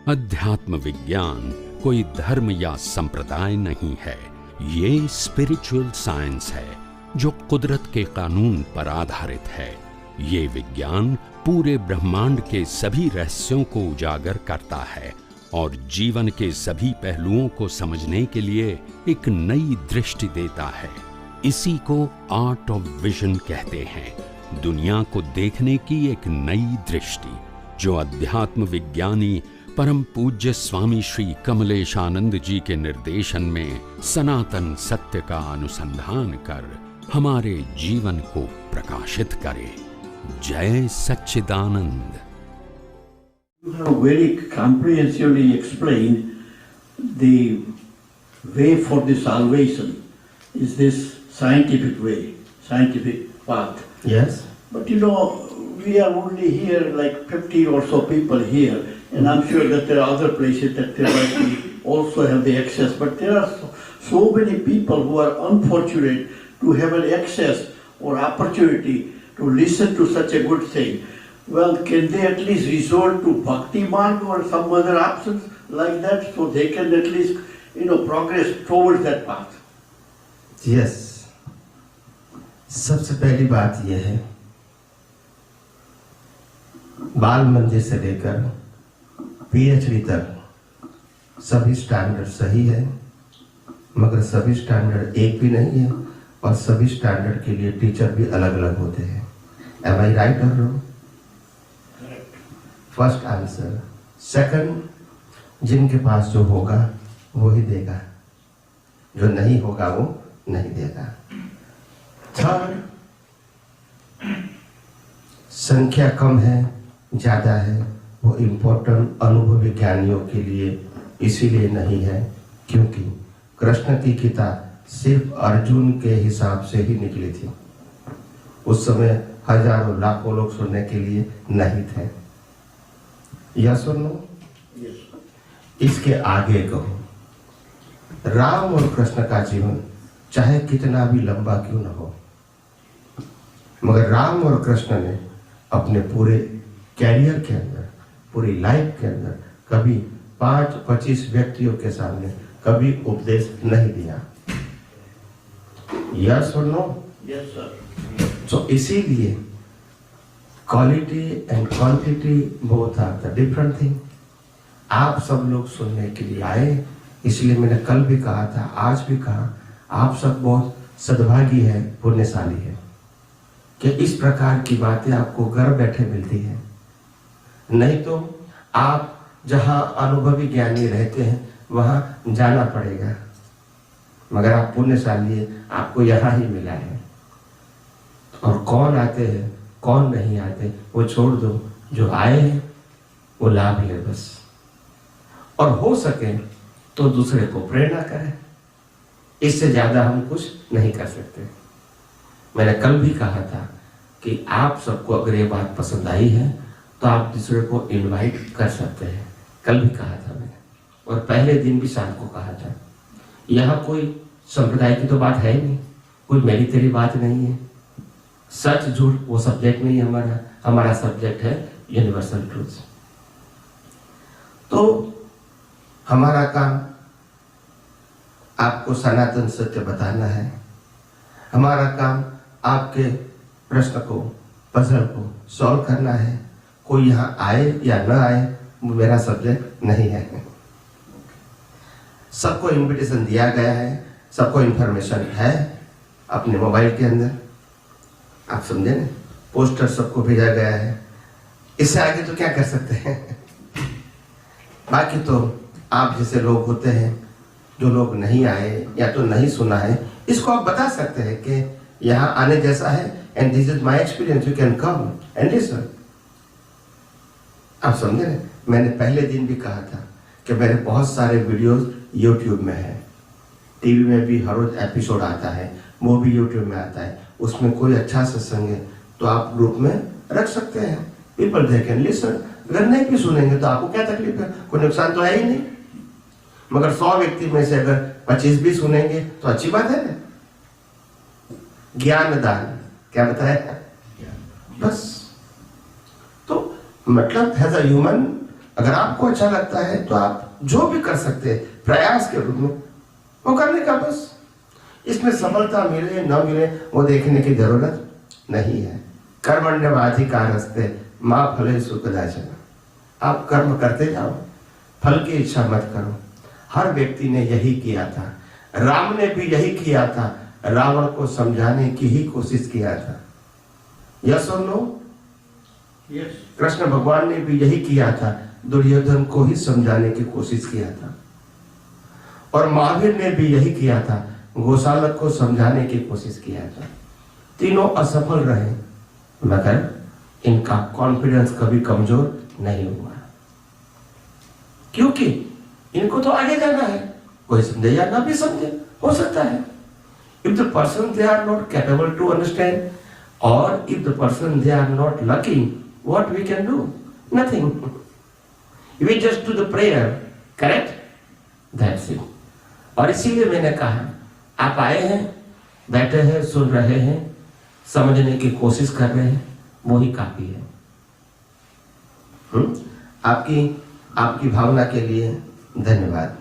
अध्यात्म विज्ञान कोई धर्म या संप्रदाय नहीं है, ये स्पिरिचुअल साइंस है जो कुदरत के कानून पर आधारित है। ये विज्ञान पूरे ब्रह्मांड के सभी रहस्यों को उजागर करता है और जीवन के सभी पहलुओं को समझने के लिए एक नई दृष्टि देता है। इसी को आर्ट ऑफ विजन कहते हैं, दुनिया को देखने की एक नई दृष्टि, जो अध्यात्म विज्ञानी परम पूज्य स्वामी श्री कमलेशानंद जी के निर्देशन में सनातन सत्य का अनुसंधान कर हमारे जीवन को प्रकाशित करे। जय सच्चिदानंद। You have very comprehensively explained the way for the salvation is this scientific way, scientific path. Yes. But you know, we are only here like 50 or so people here, and I'm sure that there are other places that they might be also have the access, but there are so many people who are unfortunate to have an access or opportunity to listen to such a good thing. Well, can they at least resort to Bhakti Marg or some other options like that so they can at least, progress towards that path? Yes. सबसे पहली बात यह है, बाल मंदिर से लेकर PhD तक सभी स्टैंडर्ड सही है, मगर सभी स्टैंडर्ड एक भी नहीं है और सभी स्टैंडर्ड के लिए टीचर भी अलग अलग होते हैं। Am I right or wrong? First answer. Second, जिनके पास जो होगा वो ही देगा, जो नहीं होगा वो नहीं देगा। थर्ड, संख्या कम है ज्यादा है, वो इम्पोर्टेंट अनुभवी ज्ञानियों के लिए इसीलिए नहीं है क्योंकि कृष्ण की किताब सिर्फ अर्जुन के हिसाब से ही निकली थी। उस समय हजारों लाखों लोग सुनने के लिए नहीं थे। या सुनो, इसके आगे कहो, राम और कृष्ण का जीवन चाहे कितना भी लंबा क्यों न हो, मगर राम और कृष्ण ने अपने पूरे कैरियर के अंदर, पूरी लाइफ के अंदर कभी 5-25 व्यक्तियों के सामने कभी उपदेश नहीं दिया। यस और नो? Yes sir. तो इसीलिए quality and quantity both are the different thing. आप सब लोग सुनने के लिए आए, इसलिए मैंने कल भी कहा था, आज भी कहा, आप सब बहुत सद्भागी है, पुण्यशाली है कि इस प्रकार की बातें आपको घर बैठे मिलती है। नहीं तो आप जहां अनुभवी ज्ञानी रहते हैं वहां जाना पड़ेगा, मगर आप पुण्यशाली है, आपको यहां ही मिला है। और कौन आते हैं कौन नहीं आते वो छोड़ दो, जो आए हैं वो लाभ ले बस, और हो सके तो दूसरे को प्रेरणा करें। इससे ज्यादा हम कुछ नहीं कर सकते। मैंने कल भी कहा था कि आप सबको अगर ये बात पसंद आई है तो आप दूसरे को इनवाइट कर सकते हैं। कल भी कहा था मैंने, और पहले दिन भी शाम को कहा था। यहाँ कोई संप्रदाय की तो बात है ही नहीं, कोई मेरी तेरी बात नहीं है, सच झूठ वो सब्जेक्ट नहीं है हमारा सब्जेक्ट है यूनिवर्सल ट्रूथ। तो हमारा काम आपको सनातन सत्य बताना है, हमारा काम आपके प्रश्न को, पजल को सॉल्व करना है। कोई यहाँ आए या न आए वो मेरा सब्जेक्ट नहीं है। सबको इनविटेशन दिया गया है, सबको इंफॉर्मेशन है अपने मोबाइल के अंदर, आप समझे ना, पोस्टर सबको भेजा गया है। इससे आगे तो क्या कर सकते हैं? बाकी तो आप जैसे लोग होते हैं, जो लोग नहीं आए या तो नहीं सुना है, इसको आप बता सकते हैं कि यहाँ आने जैसा है, and this is my experience, you can come and listen. आप समझे ना, मैंने पहले दिन भी कहा था कि मेरे बहुत सारे वीडियोस यूट्यूब में है, टीवी में भी हर रोज एपिसोड आता है, वो भी यूट्यूब में आता है। उसमें कोई अच्छा सत्संग है तो आप ग्रुप में रख सकते हैं, पीपल दे कैन लिसन। अगर नहीं भी सुनेंगे तो आपको क्या तकलीफ है, कोई नुकसान तो है ही नहीं। मगर 100 व्यक्ति में से अगर 25 भी सुनेंगे तो अच्छी बात है ना। ज्ञान दान क्या बताया, बस। तो मतलब एज अ ह्यूमन अगर आपको अच्छा लगता है तो आप जो भी कर सकते हैं प्रयास के रूप में वो करने का, बस इसमें सफलता मिले न मिले वो देखने की जरूरत नहीं है। कर्मण्यवाधिकारस्ते मां फलेषु कदाचन। आप कर्म करते जाओ, फल की इच्छा मत करो। हर व्यक्ति ने यही किया था, राम ने भी यही किया था, रावण को समझाने की ही कोशिश किया था। यस और नो? Yes. कृष्ण भगवान ने भी यही किया था, दुर्योधन को ही समझाने की कोशिश किया था। और महावीर ने भी यही किया था, गोशालक को समझाने की कोशिश किया था। तीनों असफल रहे, मगर इनका कॉन्फिडेंस कभी कमजोर नहीं हुआ, क्योंकि इनको तो आगे जाना है। कोई समझे या ना भी समझे, हो सकता है। If the person they are not capable to understand, or if the person they are not lucky, what we can do? Nothing. We just do the prayer, correct? That's it. और इसीलिए मैंने कहा, आप आए हैं, बैठे हैं, सुन रहे हैं, समझने की कोशिश कर रहे हैं, वो ही काफी है। आपकी भावना के लिए धन्यवाद।